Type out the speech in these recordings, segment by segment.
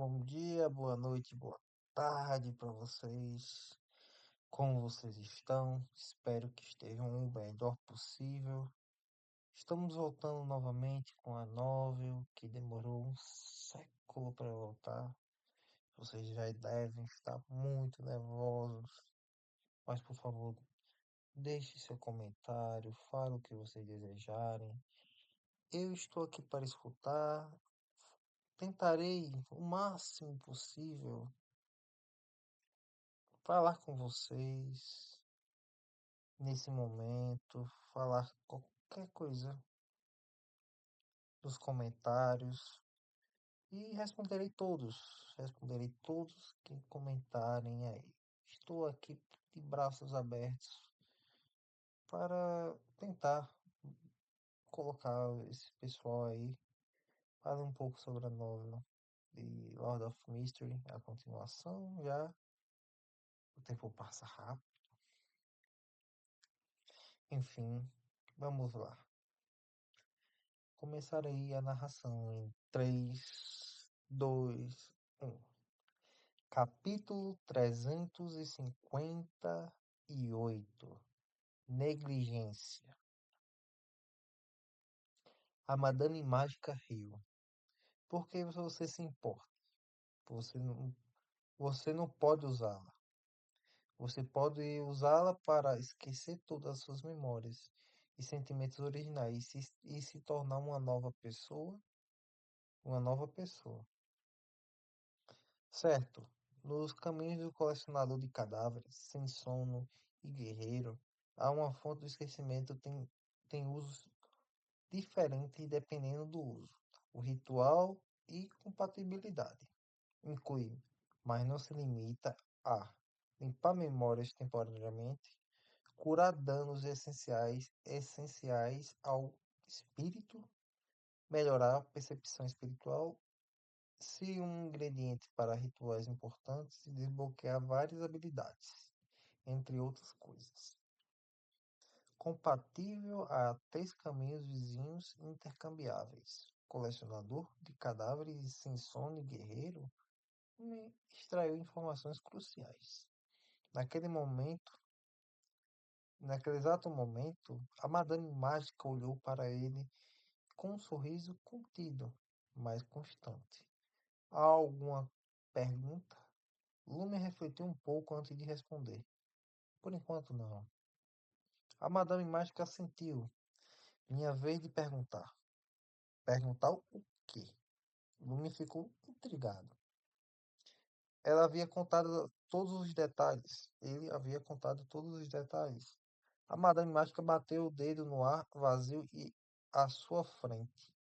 Bom dia, boa noite, boa tarde para vocês. Como vocês estão? Espero que estejam o melhor possível. Estamos voltando novamente com a novel que demorou um século para voltar. Vocês já devem estar muito nervosos, mas por favor, deixe seu comentário, fale o que vocês desejarem. Eu estou aqui para escutar. Tentarei o máximo possível falar com vocês nesse momento, falar qualquer coisa nos comentários e responderei todos que comentarem aí. Estou aqui de braços abertos para tentar colocar esse pessoal aí, falar um pouco sobre a novela de Lord of Mystery, a continuação já. O tempo passa rápido. Enfim, vamos lá. Começarei a narração em 3, 2, 1. Capítulo 358. Negligência. A Madame Mágica riu. Por que você se importa? Você não, você não pode usá-la. Você pode usá-la para esquecer todas as suas memórias e sentimentos originais e se tornar uma nova pessoa. Uma nova pessoa. Certo, nos caminhos do colecionador de cadáveres, sem sono e guerreiro, há uma fonte do esquecimento tem usos diferentes dependendo do uso. O ritual e compatibilidade inclui, mas não se limita a limpar memórias temporariamente, curar danos essenciais ao espírito, melhorar a percepção espiritual se um ingrediente para rituais importantes e desbloquear várias habilidades, entre outras coisas. Compatível a 3 caminhos vizinhos intercambiáveis. Colecionador de cadáveres sem sono e guerreiro me extraiu informações cruciais. Naquele momento, naquele exato momento, a Madame Mágica olhou para ele com um sorriso contido, mas constante. Há alguma pergunta? Lume refletiu um pouco antes de responder. Por enquanto, não. A Madame Mágica assentiu. Minha vez de perguntar. Perguntar o quê? Lume ficou intrigado. Ela havia contado todos os detalhes. Ele havia contado todos os detalhes. A Madame Mágica bateu o dedo no ar vazio e à sua frente.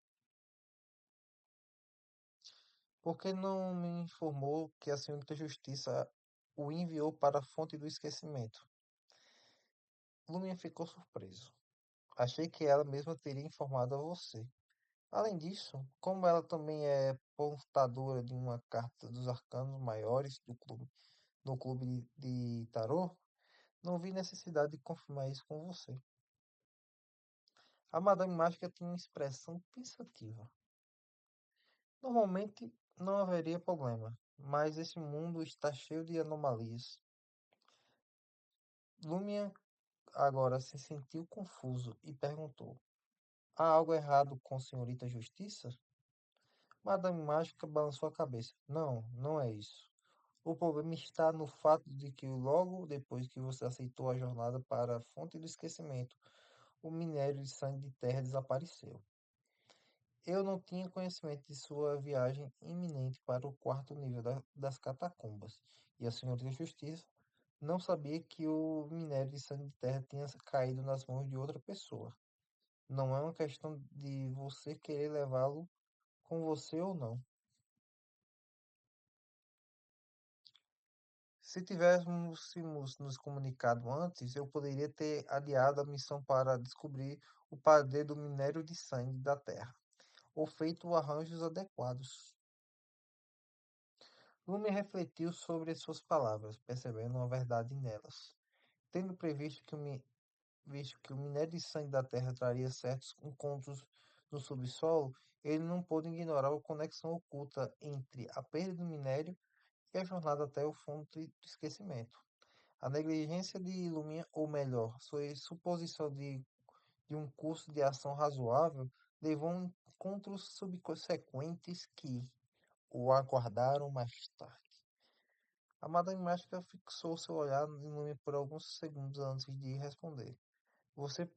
Por que não me informou que a senhorita Justiça o enviou para a fonte do esquecimento? Lume ficou surpreso. Achei que ela mesma teria informado a você. Além disso, como ela também é portadora de uma carta dos arcanos maiores no clube de tarô, não vi necessidade de confirmar isso com você. A Madame Mágica tinha uma expressão pensativa. Normalmente não haveria problema, mas esse mundo está cheio de anomalias. Lumian agora se sentiu confuso e perguntou: há algo errado com a senhorita Justiça? Madame Mágica balançou a cabeça. Não, não é isso. O problema está no fato de que logo depois que você aceitou a jornada para a fonte do esquecimento, o minério de sangue de terra desapareceu. Eu não tinha conhecimento de sua viagem iminente para o quarto nível das catacumbas, e a senhorita Justiça não sabia que o minério de sangue de terra tinha caído nas mãos de outra pessoa. Não é uma questão de você querer levá-lo com você ou não. Se tivéssemos nos comunicado antes, eu poderia ter adiado a missão para descobrir o paradeiro do minério de sangue da Terra, ou feito arranjos adequados. Lume refletiu sobre as suas palavras, percebendo uma verdade nelas. Tendo visto que o minério de sangue da Terra traria certos encontros no subsolo, Ele não pôde ignorar a conexão oculta entre a perda do minério e a jornada até o fundo do esquecimento. A negligência de Luminha, ou melhor, sua suposição de um curso de ação razoável, levou a encontros subsequentes que o aguardaram mais tarde. A Madame Mágica fixou seu olhar em Lume por alguns segundos antes de responder. Você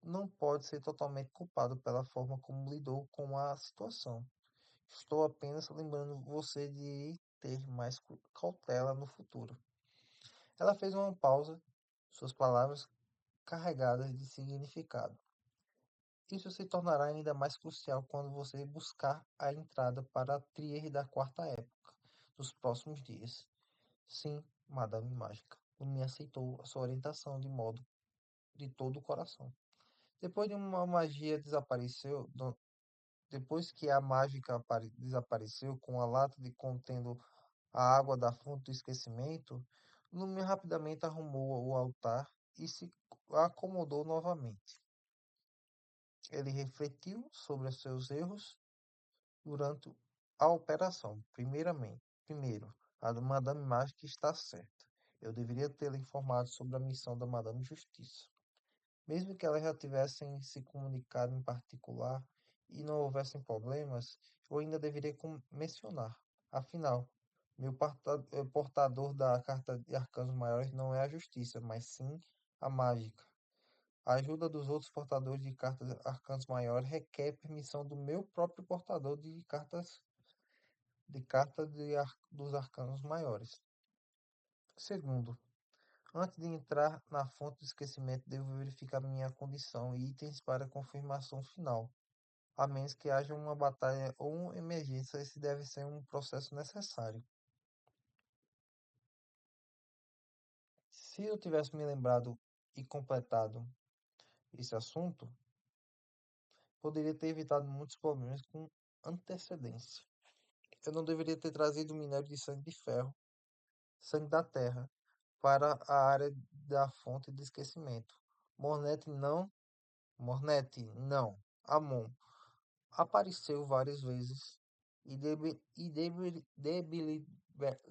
não pode ser totalmente culpado pela forma como lidou com a situação. Estou apenas lembrando você de ter mais cautela no futuro. Ela fez uma pausa, suas palavras carregadas de significado. Isso se tornará ainda mais crucial quando você buscar a entrada para a Trier da Quarta Época, nos próximos dias. Sim, Madame Mágica. Me aceitou a sua orientação de todo o coração. Depois de uma magia desapareceu, depois que a mágica desapareceu com a lata de contendo a água da fonte do esquecimento, Lume rapidamente arrumou o altar e se acomodou novamente. Ele refletiu sobre os seus erros durante a operação. Primeiro, a do Madame Mágica está certa. Eu deveria tê-la informado sobre a missão da Madame Justiça. Mesmo que elas já tivessem se comunicado em particular e não houvessem problemas, eu ainda deveria mencionar. Afinal, portador da carta de arcanos maiores não é a justiça, mas sim a mágica. A ajuda dos outros portadores de cartas arcanos maiores requer permissão do meu próprio portador dos arcanos maiores. Segundo, antes de entrar na fonte do esquecimento, devo verificar minha condição e itens para confirmação final. A menos que haja uma batalha ou uma emergência, esse deve ser um processo necessário. Se eu tivesse me lembrado e completado esse assunto, poderia ter evitado muitos problemas com antecedência. Eu não deveria ter trazido minério de sangue de ferro, sangue da terra, para a área da fonte de esquecimento. Mornete não, Mornete não. Amon apareceu várias vezes e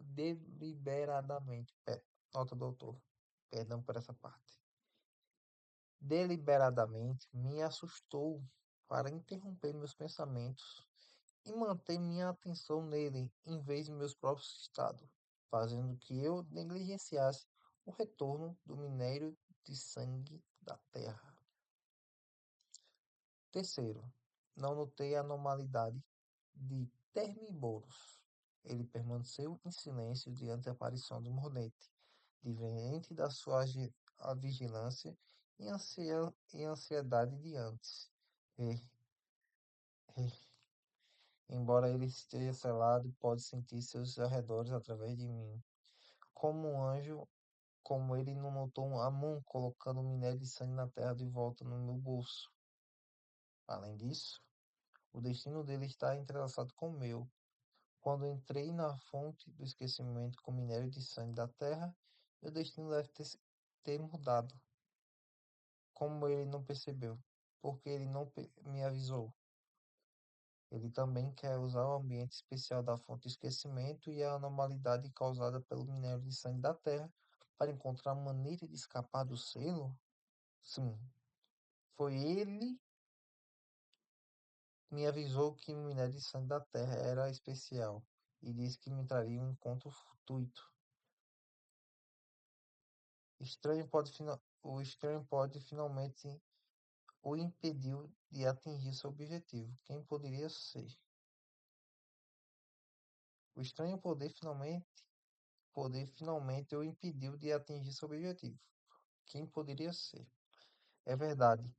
deliberadamente, nota do autor, perdão por essa parte, deliberadamente me assustou para interromper meus pensamentos e manter minha atenção nele em vez de meus próprios estados, fazendo que eu negligenciasse o retorno do minério de sangue da terra. Terceiro, não notei a anormalidade de Termiboros. Ele permaneceu em silêncio diante da aparição do Mordente, diferente da sua a vigilância e ansiedade de antes. E, e, embora ele esteja selado, pode sentir seus arredores através de mim. Como um anjo, como ele não notou a mão colocando o minério de sangue na terra de volta no meu bolso. Além disso, o destino dele está entrelaçado com o meu. Quando entrei na fonte do esquecimento com minério de sangue da terra, meu destino deve ter mudado. Como ele não percebeu? Porque ele não me avisou. Ele também quer usar o ambiente especial da fonte do esquecimento e a anormalidade causada pelo minério de sangue da terra para encontrar maneira de escapar do selo? Sim, foi ele que me avisou que o minério de sangue da terra era especial e disse que me traria um encontro fortuito. O estranho pode finalmente o impediu de atingir seu objetivo. Quem poderia ser? O estranho poder finalmente o impediu de atingir seu objetivo. Quem poderia ser? É verdade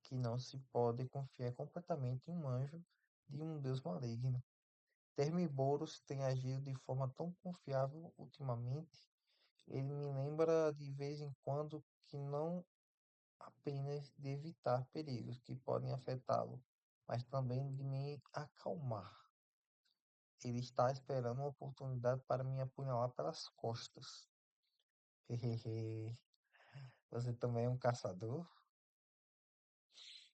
que não se pode confiar completamente em um anjo de um deus maligno. Termiboros tem agido de forma tão confiável ultimamente. Ele me lembra de vez em quando que não apenas de evitar perigos que podem afetá-lo, mas também de me acalmar. Ele está esperando uma oportunidade para me apunhalar pelas costas. Hehehe. Você também é um caçador?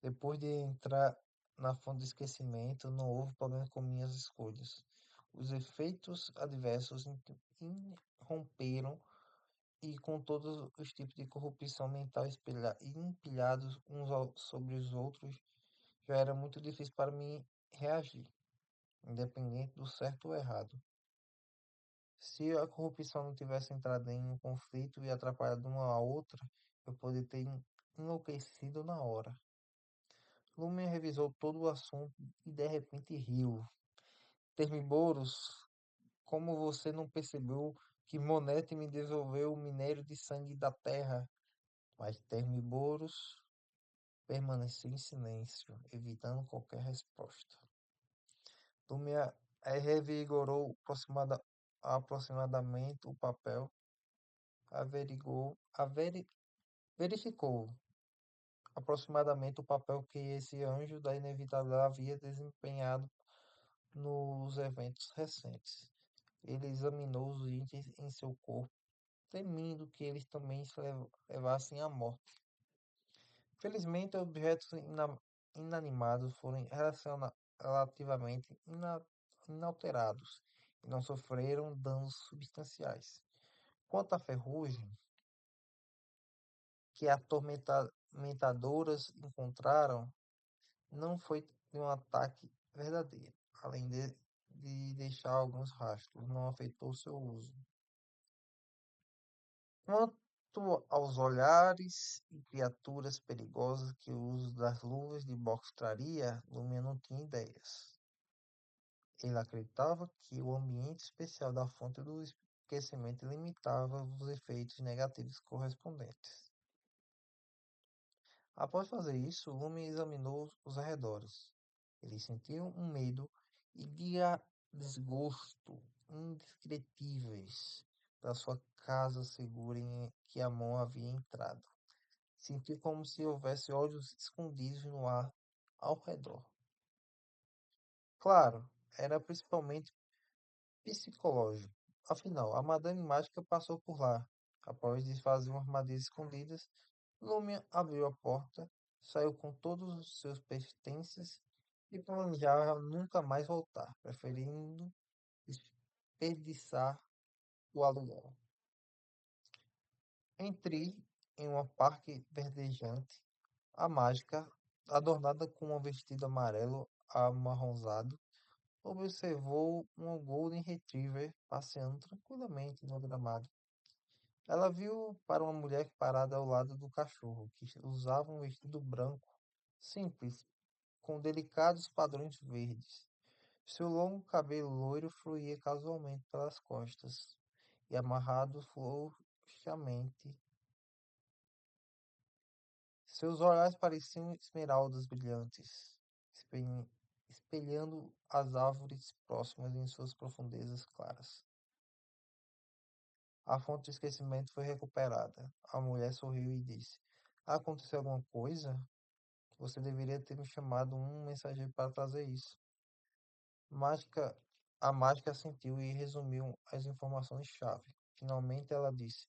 Depois de entrar. na fonte de esquecimento, não houve problema com minhas escolhas. Os efeitos adversos irromperam e com todos os tipos de corrupção mental empilhados sobre os outros, já era muito difícil para mim reagir, independente do certo ou errado. Se a corrupção não tivesse entrado em um conflito e atrapalhado uma a outra, eu poderia ter enlouquecido na hora. Lumen revisou todo o assunto e de repente riu. Termiboros, como você não percebeu que Monete me devolveu o minério de sangue da terra? Mas Termiboros permaneceu em silêncio, evitando qualquer resposta. Lumen revigorou aproximadamente o papel, averigou, verificou aproximadamente o papel que esse anjo da inevitável havia desempenhado nos eventos recentes. Ele examinou os itens em seu corpo, temendo que eles também se levassem à morte. Felizmente, objetos inanimados foram relativamente inalterados e não sofreram danos substanciais. Quanto à ferrugem, que atormentadoras encontraram, não foi de um ataque verdadeiro, além de deixar alguns rastros, não afetou seu uso. Quanto aos olhares e criaturas perigosas que o uso das luvas de boxe traria, Lumia não tinha ideias. Ele acreditava que o ambiente especial da fonte do esquecimento limitava os efeitos negativos correspondentes. Após fazer isso, Lume examinou os arredores. Ele sentiu um medo e desgosto indescritíveis da sua casa segura em que a mão havia entrado. Sentiu como se houvesse olhos escondidos no ar ao redor. Claro, era principalmente psicológico. Afinal, a Madame Mágica passou por lá. Após desfazer uma armadilha escondidas, Lumia abriu a porta, saiu com todos os seus pertences e planejava nunca mais voltar, preferindo desperdiçar o aluguel. Entrei em um parque verdejante. A mágica, adornada com um vestido amarelo amarronzado, observou um Golden Retriever passeando tranquilamente no gramado. Ela viu para uma mulher parada ao lado do cachorro, que usava um vestido branco, simples, com delicados padrões verdes. Seu longo cabelo loiro fluía casualmente pelas costas e amarrado frouxamente. Seus olhares pareciam esmeraldas brilhantes, espelhando as árvores próximas em suas profundezas claras. A fonte do esquecimento foi recuperada. A mulher sorriu e disse: Aconteceu alguma coisa? Você deveria ter me chamado um mensageiro para trazer isso. Mágica, a mágica assentiu e resumiu as informações-chave. Finalmente ela disse: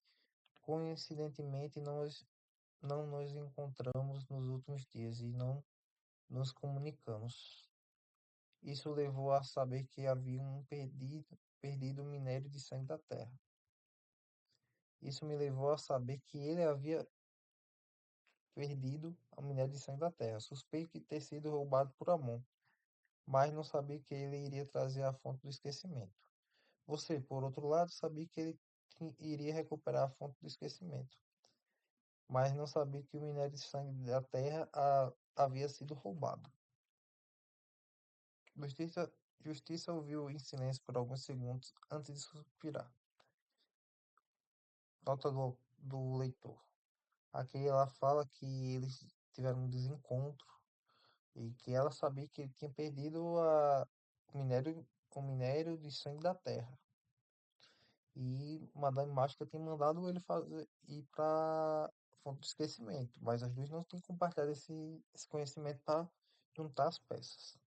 Coincidentemente, nós não nos encontramos nos últimos dias e não nos comunicamos. Isso levou a saber que havia perdido o minério de sangue da Terra. Isso me levou a saber que ele havia perdido o minério de sangue da Terra. Suspeito de ter sido roubado por Amon, mas não sabia que ele iria trazer a fonte do esquecimento. Você, por outro lado, sabia que ele iria recuperar a fonte do esquecimento, mas não sabia que o minério de sangue da Terra havia sido roubado. Justiça, Justiça ouviu em silêncio por alguns segundos antes de suspirar. Nota do leitor. Aqui ela fala que eles tiveram um desencontro e que ela sabia que ele tinha perdido o minério de sangue da Terra. E Madame Mágica tinha mandado ele fazer ir para fonte do esquecimento, mas as duas não tinham compartilhado esse conhecimento para juntar as peças.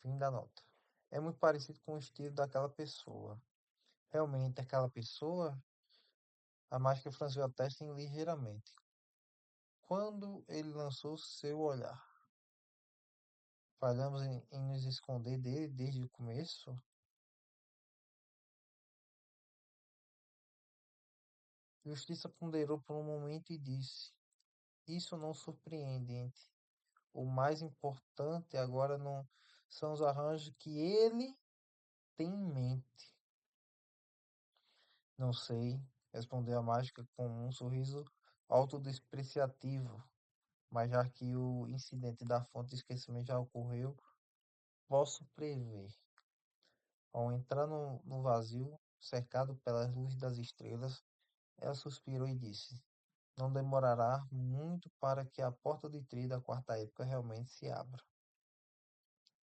Fim da nota. É muito parecido com o estilo daquela pessoa. Realmente, aquela pessoa, a mágica franziu a testa ligeiramente. Quando ele lançou seu olhar. Falhamos em nos esconder dele desde o começo. Justiça ponderou por um momento e disse: Isso não surpreendente. O mais importante agora não são os arranjos que ele tem em mente. Não sei, respondeu a mágica com um sorriso autodepreciativo, mas já que o incidente da fonte de esquecimento já ocorreu, posso prever. Ao entrar no vazio, cercado pelas luzes das estrelas, ela suspirou e disse: Não demorará muito para que a porta de trás da quarta época realmente se abra.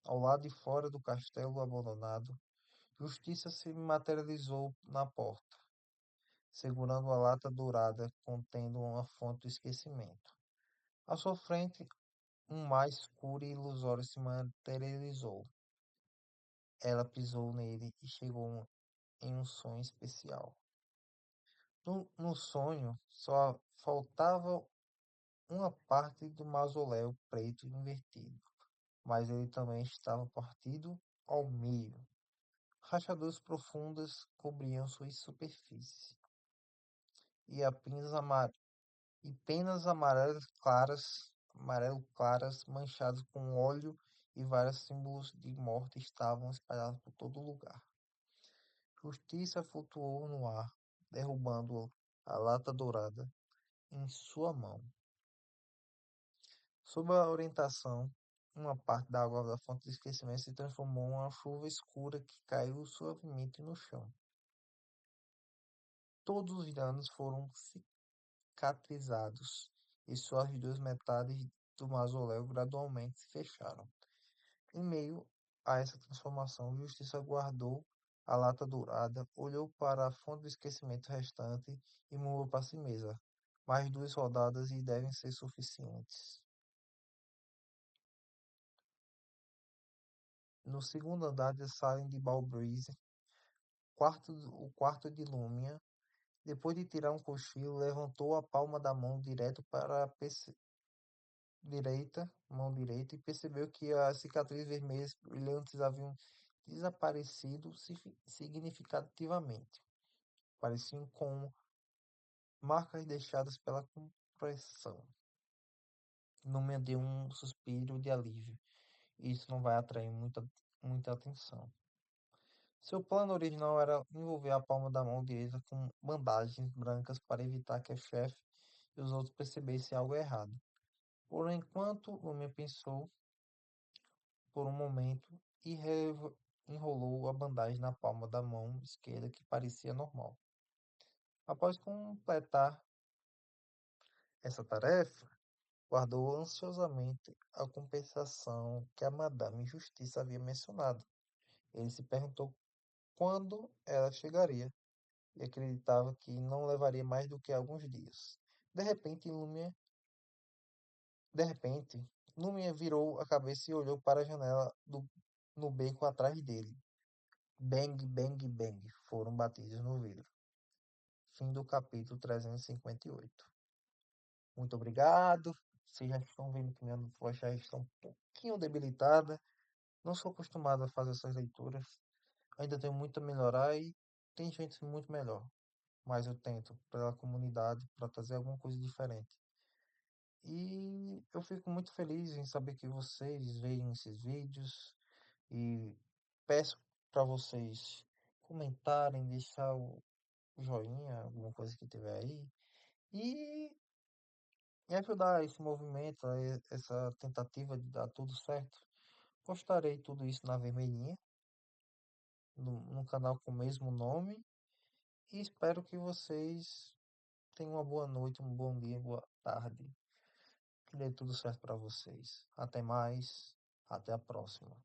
Ao lado de fora do castelo abandonado, Justiça se materializou na porta, segurando a lata dourada contendo uma fonte do esquecimento. À sua frente, um mar escuro e ilusório se materializou. Ela pisou nele e chegou em um sonho especial. No sonho, só faltava uma parte do mausoléu preto invertido, mas ele também estava partido ao meio. Rachaduras profundas cobriam sua superfície, e e penas amarelo claras, manchadas com óleo e vários símbolos de morte estavam espalhados por todo lugar. Justiça flutuou no ar, derrubando a lata dourada em sua mão. Sob a orientação, uma parte da água da fonte de esquecimento se transformou em uma chuva escura que caiu suavemente no chão. Todos os danos foram cicatrizados e só as duas metades do mausoléu gradualmente se fecharam. Em meio a essa transformação, Justiça guardou a lata dourada, olhou para a fonte do esquecimento restante e murmurou para si mesma: Mais duas rodadas e devem ser suficientes. No segundo andar da sala de Balbreeze, o quarto de Lumia, depois de tirar um cochilo, levantou a palma da mão mão direita, e percebeu que as cicatrizes vermelhas brilhantes haviam desaparecido significativamente. Pareciam com marcas deixadas pela compressão. Lumia deu um suspiro de alívio. Isso não vai atrair muita atenção. Seu plano original era envolver a palma da mão direita com bandagens brancas para evitar que a chefe e os outros percebessem algo errado. Por enquanto, Lumia pensou por um momento e enrolou a bandagem na palma da mão esquerda que parecia normal. Após completar essa tarefa, guardou ansiosamente a compensação que a Madame Justiça havia mencionado. Ele se perguntou quando ela chegaria e acreditava que não levaria mais do que alguns dias. De repente, Lumia, de repente, Lumia virou a cabeça e olhou para a janela no beco atrás dele. Bang, bang, bang foram batidos no vidro. Fim do capítulo 358. Muito obrigado. Vocês já estão vendo que minha voz já está um pouquinho debilitada. Não sou acostumado a fazer essas leituras. Ainda tenho muito a melhorar e tem gente muito melhor. Mas eu tento, pela comunidade, para trazer alguma coisa diferente. E eu fico muito feliz em saber que vocês veem esses vídeos e peço para vocês comentarem, deixar o joinha, alguma coisa que tiver aí, e, e ajudar esse movimento, essa tentativa de dar tudo certo. Postarei tudo isso na vermelhinha, no canal com o mesmo nome, e espero que vocês tenham uma boa noite, um bom dia, boa tarde, que dê tudo certo para vocês. Até mais, até a próxima.